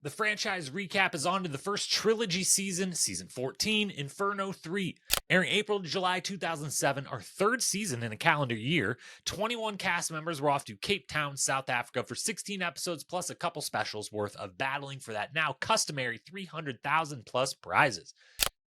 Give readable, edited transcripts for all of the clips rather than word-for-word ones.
The franchise recap is on to the first trilogy season, season 14, Inferno 3. Airing April to July 2007, our third season in a calendar year, 21 cast members were off to Cape Town, South Africa for 16 episodes plus a couple specials worth of battling for that now customary 300,000 plus prizes.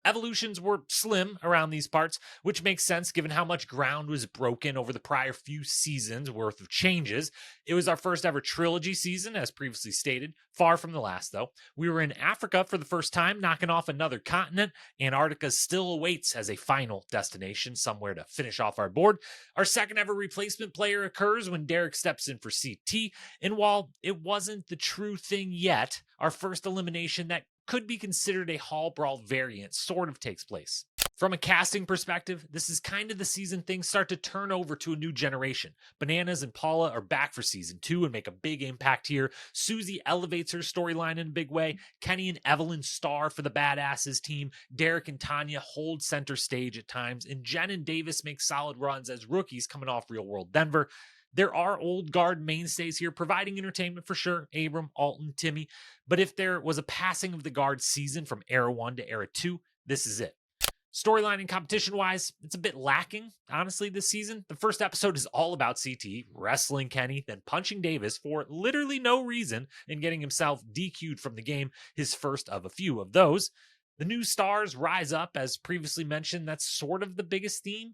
Evolutions were slim around these parts, which makes sense given how much ground was broken over the prior few seasons worth of changes. It was our first ever trilogy season, as previously stated, far from the last though. We were in Africa for the first time, knocking off another continent. Antarctica still awaits as a final destination, somewhere to finish off our board. Our second ever replacement player occurs when Derek steps in for CT, and while it wasn't the true thing yet, our first elimination that could be considered a hall brawl variant sort of takes place. From a casting perspective, this is kind of the season things start to turn over to a new generation. Bananas and Paula are back for season 2 and make a big impact here. Susie elevates her storyline in a big way. Kenny and Evelyn star for the Badasses team. Derek and Tanya hold center stage at times, and Jen and Davis make solid runs as rookies coming off Real World Denver. There are old guard mainstays here, providing entertainment for sure. Abram, Alton, Timmy. But if there was a passing of the guard season from Era 1 to Era 2, this is it. Storyline and competition wise, it's a bit lacking, honestly, this season. The first episode is all about CT wrestling Kenny, then punching Davis for literally no reason and getting himself DQ'd from the game, his first of a few of those. The new stars rise up, as previously mentioned. That's sort of the biggest theme.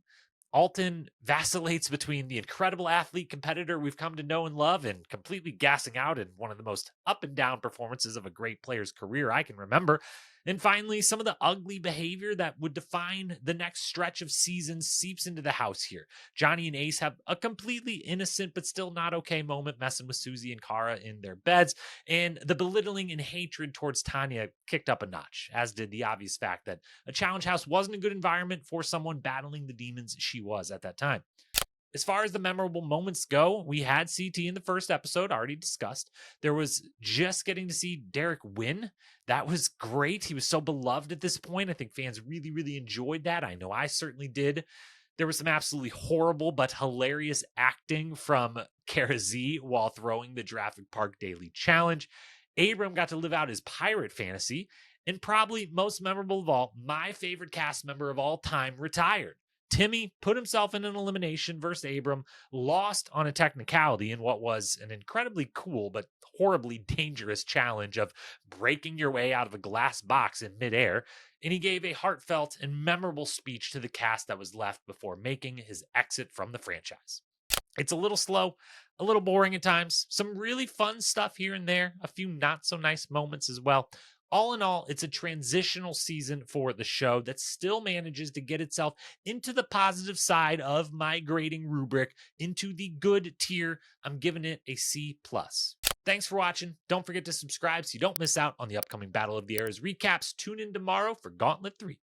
Alton vacillates between the incredible athlete competitor we've come to know and love and completely gassing out in one of the most up and down performances of a great player's career I can remember. And finally, some of the ugly behavior that would define the next stretch of seasons seeps into the house here. Johnny and Ace have a completely innocent but still not okay moment messing with Susie and Kara in their beds, and the belittling and hatred towards Tanya kicked up a notch, as did the obvious fact that a challenge house wasn't a good environment for someone battling the demons she was at that time. As far as the memorable moments go, we had CT in the first episode, already discussed. There was just getting to see Derek win. That was great. He was so beloved at this point. I think fans really, really enjoyed that. I know I certainly did. There was some absolutely horrible but hilarious acting from Kara Z while throwing the Jurassic Park Daily Challenge. Abram got to live out his pirate fantasy. And probably most memorable of all, my favorite cast member of all time retired. Timmy put himself in an elimination versus Abram, lost on a technicality in what was an incredibly cool but horribly dangerous challenge of breaking your way out of a glass box in midair, and he gave a heartfelt and memorable speech to the cast that was left before making his exit from the franchise. It's a little slow, a little boring at times, some really fun stuff here and there, a few not so nice moments as well. All in all, it's a transitional season for the show that still manages to get itself into the positive side of my grading rubric, into the good tier. I'm giving it a C+. Thanks for watching. Don't forget to subscribe so you don't miss out on the upcoming Battle of the Eras recaps. Tune in tomorrow for Gauntlet 3.